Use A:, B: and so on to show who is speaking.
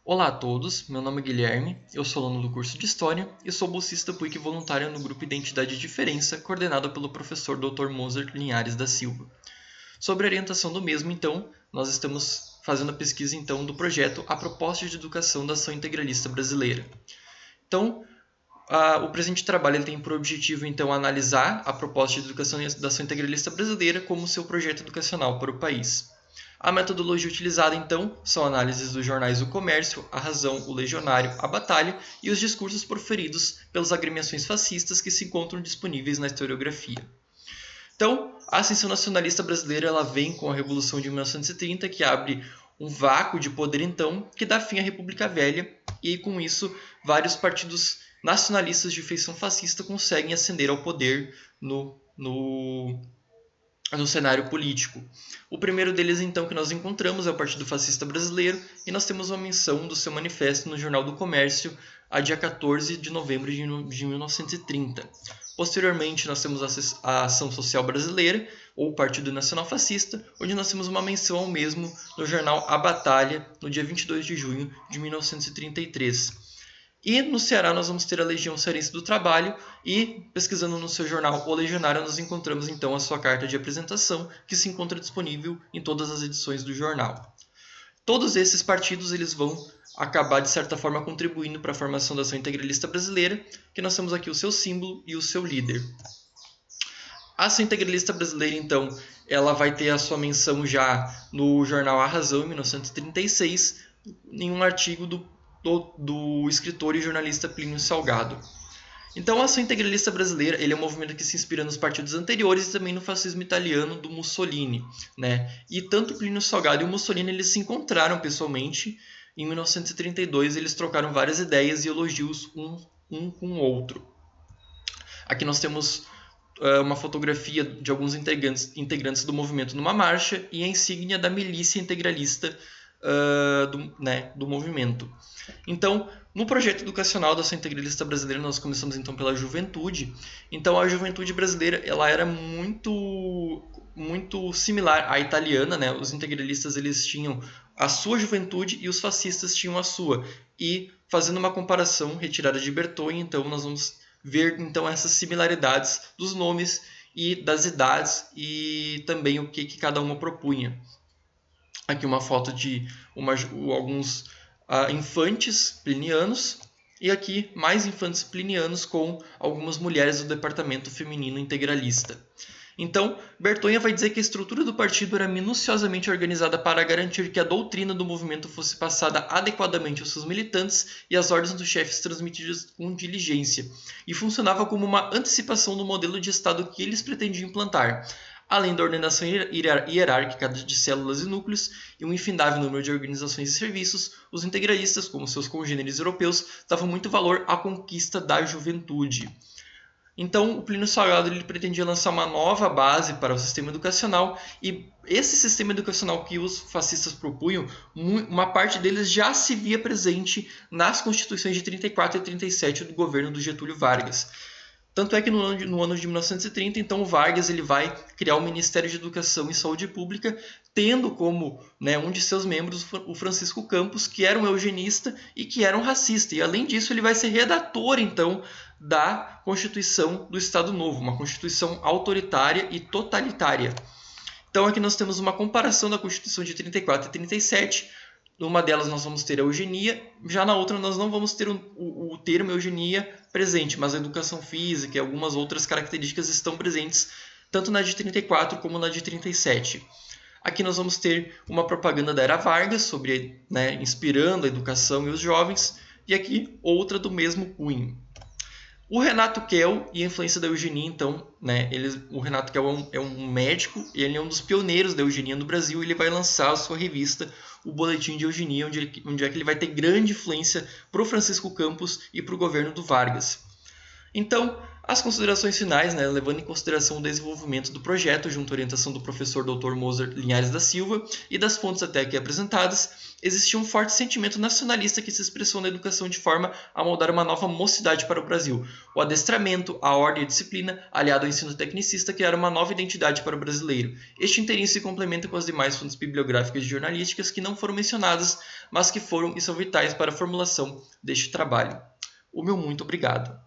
A: Olá a todos, meu nome é Guilherme, eu sou aluno do curso de História e sou bolsista PUC voluntário no grupo Identidade e Diferença, coordenado pelo professor Dr. Mozart Linhares da Silva. Sobre a orientação do mesmo, então, nós estamos fazendo a pesquisa então do projeto A Proposta de Educação da Ação Integralista Brasileira. Então, o presente trabalho ele tem por objetivo então analisar a proposta de educação da Ação Integralista Brasileira como seu projeto educacional para o país. A metodologia utilizada, então, são análises dos jornais O Comércio, A Razão, O Legionário, A Batalha e os discursos proferidos pelas agremiações fascistas que se encontram disponíveis na historiografia. Então, a ascensão nacionalista brasileira ela vem com a Revolução de 1930, que abre um vácuo de poder, então, que dá fim à República Velha, e com isso, vários partidos nacionalistas de feição fascista conseguem ascender ao poder no cenário político. O primeiro deles, então, que nós encontramos é o Partido Fascista Brasileiro, e nós temos uma menção do seu manifesto no Jornal do Comércio, a dia 14 de novembro de 1930. Posteriormente, nós temos a Ação Social Brasileira, ou Partido Nacional Fascista, onde nós temos uma menção ao mesmo no jornal A Batalha, no dia 22 de junho de 1933. E no Ceará nós vamos ter a Legião Cearense do Trabalho e, pesquisando no seu jornal O Legionário, nós encontramos então a sua carta de apresentação, que se encontra disponível em todas as edições do jornal. Todos esses partidos eles vão acabar, de certa forma, contribuindo para a formação da Ação Integralista Brasileira, que nós temos aqui o seu símbolo e o seu líder. A Ação Integralista Brasileira, então, ela vai ter a sua menção já no jornal A Razão, em 1936, em um artigo do escritor e jornalista Plínio Salgado. Então, a Ação Integralista Brasileira ele é um movimento que se inspira nos partidos anteriores e também no fascismo italiano do Mussolini, né? E tanto Plínio Salgado e o Mussolini eles se encontraram pessoalmente. Em 1932, eles trocaram várias ideias e elogios um com o outro. Aqui nós temos uma fotografia de alguns integrantes do movimento numa marcha e a insígnia da milícia integralista do movimento. Então, no projeto educacional da Ação Integralista Brasileira, nós começamos então pela juventude. Então, a juventude brasileira ela era muito similar à italiana, né? Os integralistas eles tinham a sua juventude e os fascistas tinham a sua. E fazendo uma comparação retirada de Bertone, então nós vamos ver então essas similaridades dos nomes e das idades e também o que cada uma propunha. Aqui uma foto de alguns infantes plinianos e aqui mais infantes plinianos com algumas mulheres do departamento feminino integralista. Então, Bertonha vai dizer que a estrutura do partido era minuciosamente organizada para garantir que a doutrina do movimento fosse passada adequadamente aos seus militantes e as ordens dos chefes transmitidas com diligência, e funcionava como uma antecipação do modelo de Estado que eles pretendiam implantar, além da ordenação hierárquica de células e núcleos e um infindável número de organizações e serviços. Os integralistas, como seus congêneres europeus, davam muito valor à conquista da juventude. Então, o Plínio Salgado ele pretendia lançar uma nova base para o sistema educacional e esse sistema educacional que os fascistas propunham, uma parte deles já se via presente nas constituições de 34 e 37 do governo do Getúlio Vargas. Tanto é que no ano de 1930, então, o Vargas ele vai criar o Ministério de Educação e Saúde Pública, tendo como um de seus membros o Francisco Campos, que era um eugenista e que era um racista. E, além disso, ele vai ser redator, então, da Constituição do Estado Novo, uma Constituição autoritária e totalitária. Então, aqui nós temos uma comparação da Constituição de 34 e 37. Numa delas nós vamos ter a eugenia, já na outra nós não vamos ter o termo eugenia presente, mas a educação física e algumas outras características estão presentes, tanto na de 34 como na de 37. Aqui nós vamos ter uma propaganda da Era Vargas, sobre, inspirando a educação e os jovens, e aqui outra do mesmo cunho. O Renato Kell e a influência da eugenia, então, o Renato Kell é um médico e ele é um dos pioneiros da eugenia no Brasil. Ele vai lançar a sua revista, o Boletim de Eugenia, onde é que ele vai ter grande influência para o Francisco Campos e para o governo do Vargas. Então, As considerações finais, levando em consideração o desenvolvimento do projeto junto à orientação do professor Dr. Moser Linhares da Silva e das fontes até aqui apresentadas, existia um forte sentimento nacionalista que se expressou na educação de forma a moldar uma nova mocidade para o Brasil. O adestramento, a ordem e a disciplina, aliado ao ensino tecnicista, criaram uma nova identidade para o brasileiro. Este inteirinho se complementa com as demais fontes bibliográficas e jornalísticas que não foram mencionadas, mas que foram e são vitais para a formulação deste trabalho. O meu muito obrigado.